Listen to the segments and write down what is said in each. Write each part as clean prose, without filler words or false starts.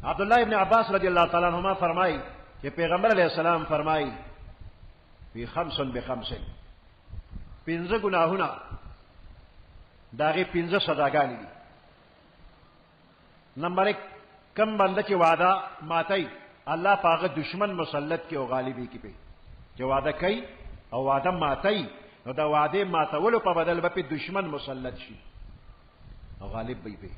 अब्दुल्लाह इब्न अब्बास रज़ियल्लाहु तआला अन्हुमा फरमाई कि पैगंबर अलैहिस्सलाम फरमाई फी खम्सन बिखम्सिन, 15 गुनाहुना दागे 15 सजागानी दी। नंबर 1, कम बंदा ची वादा मातई अल्लाह पाक दुश्मन मुसल्लत के गालिबी की पे जो वादा कई और वादा मातई नो दा वादे मातवलो पर बदल पे दुश्मन मुसल्लत शी और गालिब भी पे।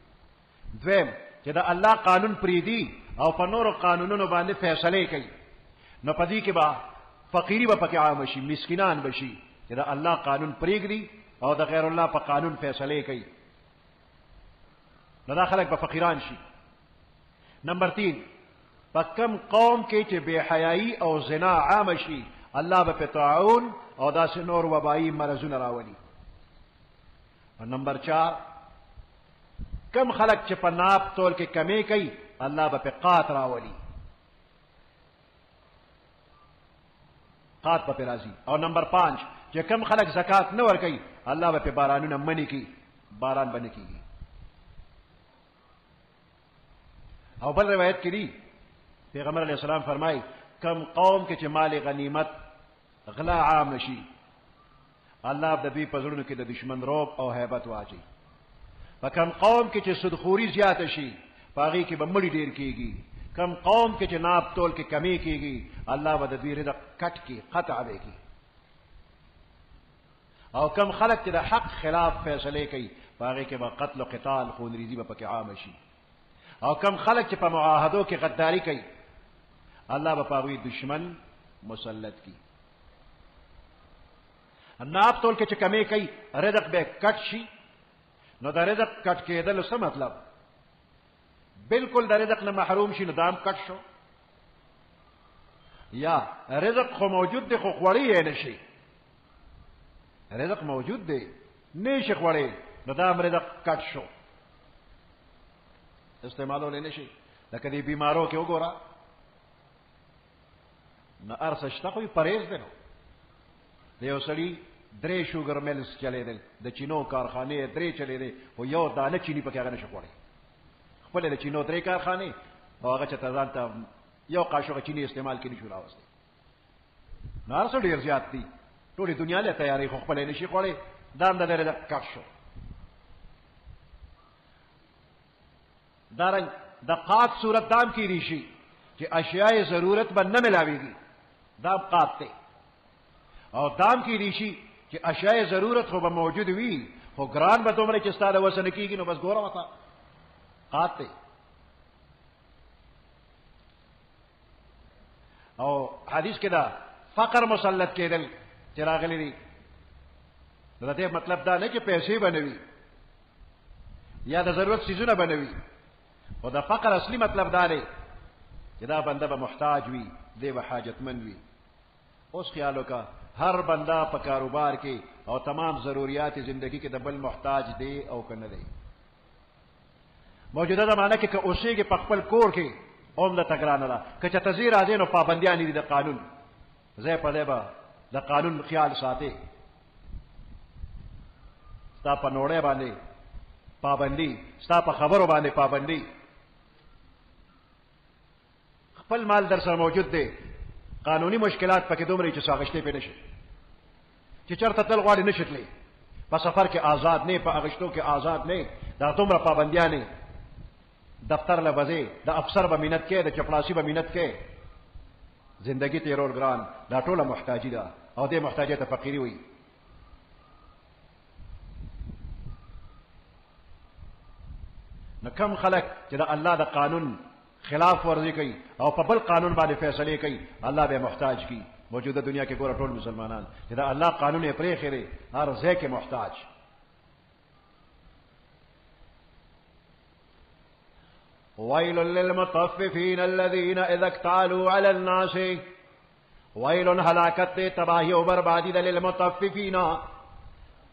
द्वेम जदा अल्लाह कानून प्रीदी और पनोर कानूनों बांधे फैसले कई न पदी के बा फकीरी व पके आमशी मिस्किनान बशी जदा अल्लाह कानून प्रीग दी और द गैरुल्लाह पर कानून फैसले कई नदा खलक ब फकीरान शी। नंबर 3, पक्कम कौम के चे बेहयाई और जिना आमशी अल्लाह पे ताउन और दासिनोर वबाई मरजुन रावली। और नंबर 4, कम खलक चे पनाप तोल के कमे कई अल्लाह पे कात रावली, कात पे राजी। और नंबर 5, जे कम खलक ज़कात न वर कई अल्लाह पे बारान न मनी की बारान बने की। और बल रिवायत की दी पैगंबर अलैहिस्सलाम फरमाई कम कौम के चे माल गनीमत गला आम नशी अल्लाह दबी पजड़न के दुश्मन रोब और हैबत वाजी। कम कौम के चे सुदखोरी ज्यादशी पागी की बम्बड़ी देर कीगी। कम कौम के चे नाप तोल के कमी कीगी अल्लाह बदबी रिज़्क़ कट की खत आवेगी। और कम खलक के हक खिलाफ फैसले कई पागे के बाद कत्ल क़िताल खून रिजी बपके आमशी। और कम खलक के मुआहदों के गद्दारी कई अल्लाह बपावी दुश्मन मुसल्लत की। नाप तोल के कमे कई रिज़्क़ बे कट शी न द रिज़्क़ कट के दल से मतलब बिल्कुल द रिज़्क़ न महरूम शी न दाम कट शो या रिज़्क़ खो मौजूद दे खो खड़ी है नशी रिज़्क़ मौजूद दे नेश खड़े न दाम रिज़्क़ कट शो इस्तेमाल लेने शी न कभी बीमारों के गोरा न अरसश्ता कोई परहेज देनो देवसड़ी द्रे शुगर मिल्स चले दे द चीनो कारखाने द्रे चले दे वो यो दाने चीनी पके आगे नशकोड़े पहले द चीनो द्रे कारखाने और अगर चतजानता यो काशो का चीनी इस्तेमाल की निशुरा वस्ते नारसो ढेर ज्यादती टोली दुनिया ले तैयारी खो पहले निशी कोड़े दाम दरे काशो दारंग दकात सूरत दाम की ऋषि कि अशियाए जरूरत बन न मिलावेगी दाम काटते और दाम की ऋषि कि अशियाए जरूरत हो मौजूद हुई हो ग्रान बतोमरे चिस्ता वसन की नो बस गोरा होता काटते। और हदीस के दा फकर मुसल्लत के दिल चिरागली रदे मतलब दा नहीं कि पैसे बनवी या द जरूरत चीजों न बनवी और द फकर असली मतलब दारे जदा बंदा ब मुहताज हुई दे व हाजतमंद हुई उस ख्यालों का हर बंदा प कारोबार के और तमाम जरूरियात जिंदगी के दबल मुहताज दे और कन दे मौजूदा जमाना के उसी के पकपल कोर के ओम द तगरानला कचा तजीर आजे नो पाबंदियां नहीं द कानून जय पदेबा द कानून ख्याल साथे स्ता पनोड़े बांधे पाबंदी स्ता प खबरों बांधे पाबंदी खपल माल दर सर मौजूद दे कानूनी मुश्किलात पके दुमरे सागश्ते पे नशे चिचर तल वाले नशले प सफर के आजाद ने प अगश्तों के आजाद ने दा तुमरा पाबंदियां ने दफ्तर ल बजे द अफसर ब मिनत के द चपड़ासी ब मिनत के जिंदगी तेरोर ग्रान दा टोला मुहताजी दा और दे मुहताजे त फकीरी हुई। न कम खलक जदा अल्लाह द कानून खिलाफ वर्जी कई और पबल कानून वाले फैसले कई अल्लाह बे मुहताज की मौजूदा दुनिया के गोरा टोल मुसलमान जदा अल्लाह कानून अपने खेरे हर जय के मुहताज। वैलुल लिलमुतफ्फिफीन अल्लज़ीना इज़ा इक्तालू अलल नास वैलुन हलाकत तबाही और बर्बादी लिलमुतफ्फिफीन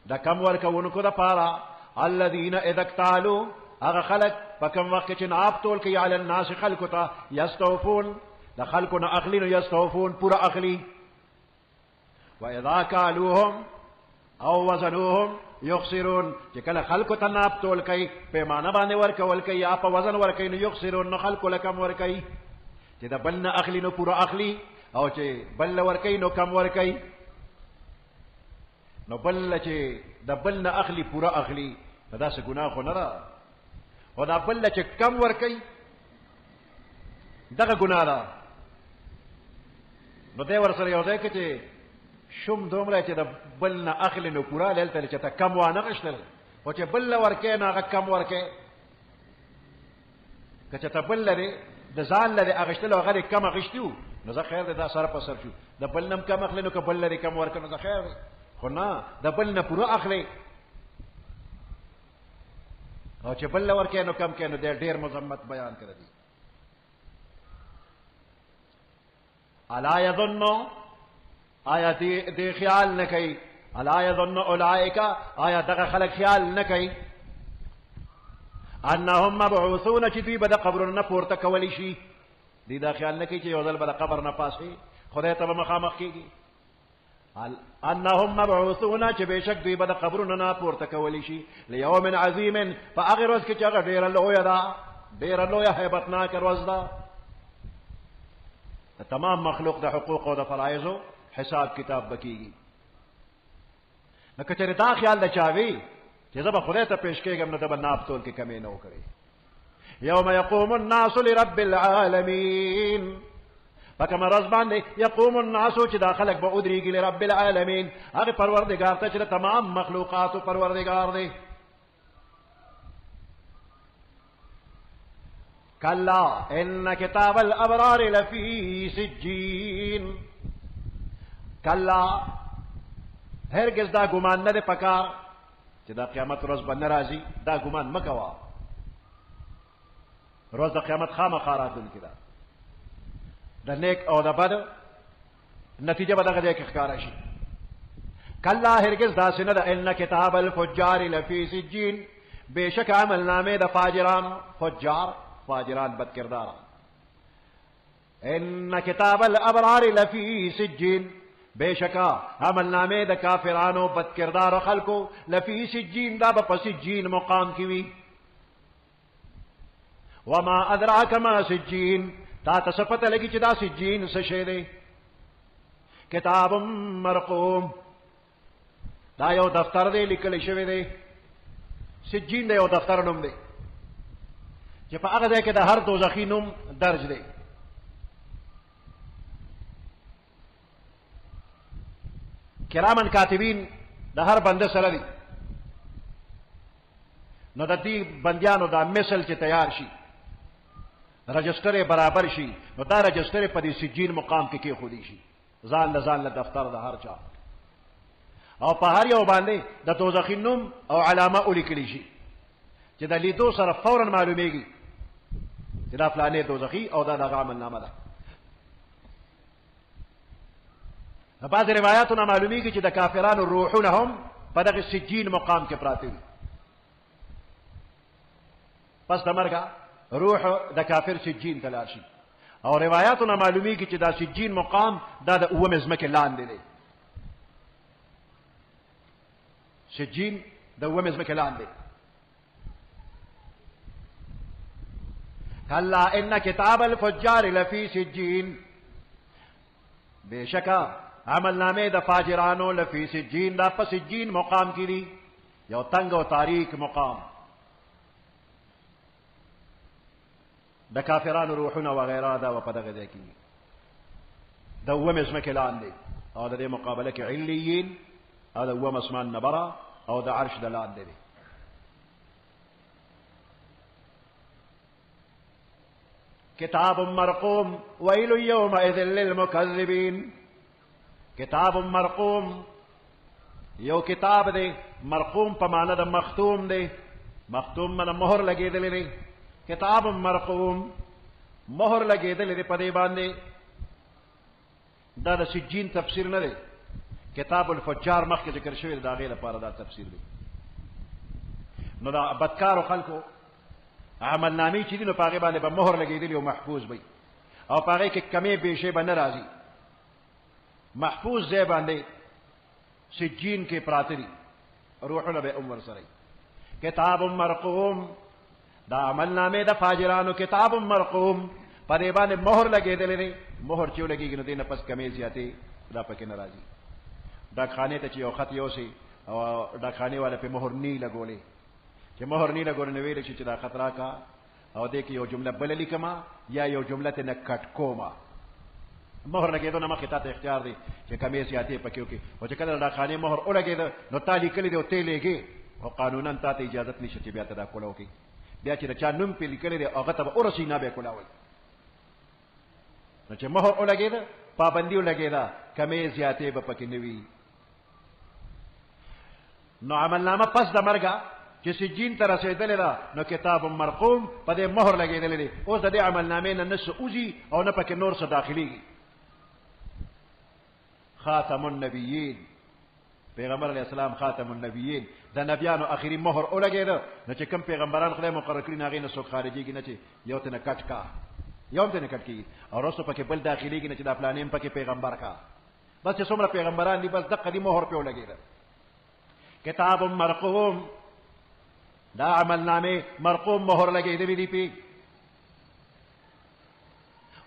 द कम वर्क उनको द पारा अल्लज़ीना इज़ा इक्तालू अगर खलक पकम वक्त चिन आप तोल के अलल नास खलकुता यस्तौफून द खलकुन अखली यस्तौफून पूरा अखली व इज़ा कालूहुम او وزنوهم یخسرون چې کله خلکو ته ناپ تول کوي پیمانه باندې ورکول کوي یا په وزن ورکوي نو یخسرون نو خلکو له کم ورکوي چې د بل نه اخلي نو پوره اخلي او چې بل له ورکوي نو کم ورکوي نو بل چې د بل نه اخلي پوره اخلي دا څه ګناه خو نه ده او دا بل چې کم ورکوي دغه ګناه ده نو دی ورسره یو ځای کې چې شوم دومره چې د بل نه اخلي نو پوره دلته چې ته کم وانه غشتل او چې بل له ورکوي نو هغه کم ورکوي که چې ته بل لرې د ځان لرې اغشتل او هغه کم اغشتي وو نو زه خیر دی دا سر په سر شو د بل نه کم اخلي نو که بل لرې کم ورکړه نو زه خیر دی خو نه د بل نه پوره اخلي او چې بل له ورکوي نو کم کوي نو دی ډېر مذمت بیان کړی دی الا یظن آیا دی خیال نه کوي الا یظن اولئک آیا دغه خلک خیال نه کوي انهم مبعوثون چې دوی به د قبرونو نه پورته کولی شي دی دا خیال نه کوي چې یو ځل به د قبر نه پاسي خدای ته به مخامخ کېږي انهم مبعوثون چې بېشک دوی به د قبرونو نه پورته کولی شي لیوم عظیم په هغې ورځ کې چې هغه ډېره لویه ده ډېره لویه هیبتناکه ورځ ده د تمام مخلوق د حقوق او د فرایضو حساب کتاب بکیږي نو که چېرې دا خیال د چا وي چې زه به خدای ته پیش کېږم نو د به ناپ تول کې کمې نه وکړي یوم یقوم الناس لرب العالمین په کومه ورځ باندې یقوم الناس چې دا خلک به ودرېږي لرب العالمین هغې پروردګار ته چې د تمام مخلوقاتو پروردګار دی کلا ان کتاب الابرار لفی سجین کلا هرگز دا ګمان نه دی پکار چې دا قیامت ورځ به نه راځي دا ګمان مه کوه ورځ د قیامت خامخا راتلونکې ده د نیک او د بد نتیجه به دغه ځای کې ښکاره شي کلا هرگز داسې نه ده ان کتاب الفجار لفی سجین بېشک عملنامې د فاجرانو فجار فاجران بد کرداران ان کتاب الابرار لفی سجین بېشکا عملنامې د کافرانو بد کردار خلکو لفی سجین دا به په سجین مقام کې وي وما ادراک ما سجین تا ته څه پته لګي چې دا سجین څه شی دی کتاب مرقوم دا یو دفتر دی لیکلی شوی دی سجین دی یو دفتر نوم دی چې په هغه ځای کې د هر دوزخي نوم درج دی کرامن کاتبین د هر بنده سره دي نو د دې بندیانو دا مثل چې تیار شي رجسټر برابر شي نو دا رجسټر په دې سجین مقام کې کېښودی شي ځان له دفتر د هر چا او په هر یو باندې د دوزخي نوم او علامه ولیکلی شي چې د لیدو سره فورا معلومیږي چې دا فلانې دوزخي او دا دغه عملنامه ده بعض روایاتونه معلومیږي چې د کافرانو روحونه هم په دغه سجین مقام کې پراته وي پس د مرګه روح د کافر سجین ته لاړ شي او روایاتونه معلومیږي چې دا سجین مقام دا د اوومې ځمکې لاندې دی سجین د اوومې ځمکې لاندې کلا ان کتاب الفجار لفی سجین بېشکه عملنامې د فاجرانو لفی سجین دا په سجین مقام کې دي یو تنگ او تاریک مقام د کافرانو روحونه وغیره دا په دغه ځای کې د اوومې ځمکې لاندې او د دې مقابله کې علیین او د اووم اسمان نبره او د عرش د لاندې دی کتاب مرقوم ویل یومئذ للمکذبین کتاب مرقوم یو کتاب دی مرقوم په معنی د مختوم دی مختوم معنی مهر لګېدلی دی کتاب مرقوم مهر لګېدلی دی په دې باندې دا د سجین تفسیر نه دی کتاب الفجار مخکې ذکر شوی دی د هغې لپاره دا تفسیر دی نو دا بدکارو خلکو عملنامې چې دي نو په هغې باندې به مهر لګېدلی او محفوظ وي او په هغې کې کمې بیشې به نه راځي محفوظ ځای باندې سجین کې پراته دي روحونه به عمر سره کتاب مرقوم دا عمل نامه د فاجرانو کتاب مرقوم په دې باندې مهر لګېدلې دی مهر چې لګېږي نو دینه پس کمی زیاتې دا پکې ناراضي دا خانه ته چې یو خط یوسي او دا خانه والا په مهر نی لګولې چې مهر نی لګول نو ویل چې دا خطر کا او دې کې یو جمله بل لیکما یا یو جمله ته نکټ کوما مهر لګېدو نه مخې ته اختیار دی چې کمی زیاتې پکې وکي او چې کله دا خانه مهر ولګېد نو تالی کلی دی او ته لګي او قانونا ته اجازه نشته چې بیا ته دا کولو کې بیا چې چا نوم په لیکل دی هغه ته ورسی نه به کولاوي نو چې مهر ولګېد پابندي ولګېدا کمی زیاتې به پکې نوي نو عمل نامه پس د مرګه چې سجین ته رسېدلې ده نو کتاب مرقوم په دې مهر لګېدلې دی اوس د دې عمل نامې نه نس اوزي او نه پکې نور څه داخليږي خاتم النبیین پیغمبر علیہ السلام خاتم النبیین د نبیانو اخیری مهر ولګېد نو چې کوم پیغمبران خدای مقرر کړی ناغې نه څوک خارجيږي نه چې یو ته نه کټ کا یو ته نه کټ کیږي او رسو پکې بل داخليږي نه چې دا پلانیم پکې پیغمبر کا بس چې څومره پیغمبران دي بس دغه دی مهر په ولګېد کتاب مرقوم دا عمل نامه مرقوم مهر لګېدلې دی پی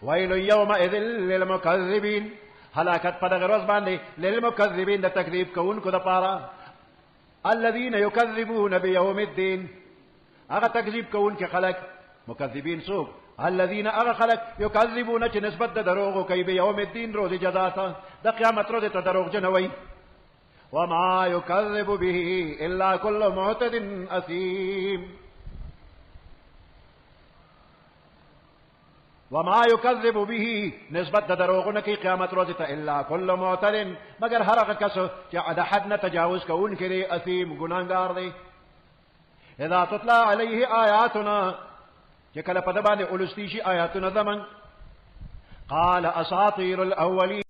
ویل یومئذ للمکذبین هلاکت په دغه ورځ باندې للمکذبین د تکذیب کوونکو د پاره الذين يكذبون بيوم الدين هغه تکذیب کوونکي خلک مکذبین څوک الذين هغه خلک يكذبون چې نسبت د دروغ کوي به یوم الدین روز جزا ته د قیامت روز ته دروغ جنوي وما يكذب به الا كل معتد اثيم وما يكذب به نسبت دروغونه کی قیامت روز ته الا كل معتد مگر هر هغه کس چې د حد نه تجاوز کوون کړي اثیم ګناګار دی اذا تطلع عليه آیاتنا چې کله په د باندې اولستی شي آیاتونه زمن قال اساطیر الاولین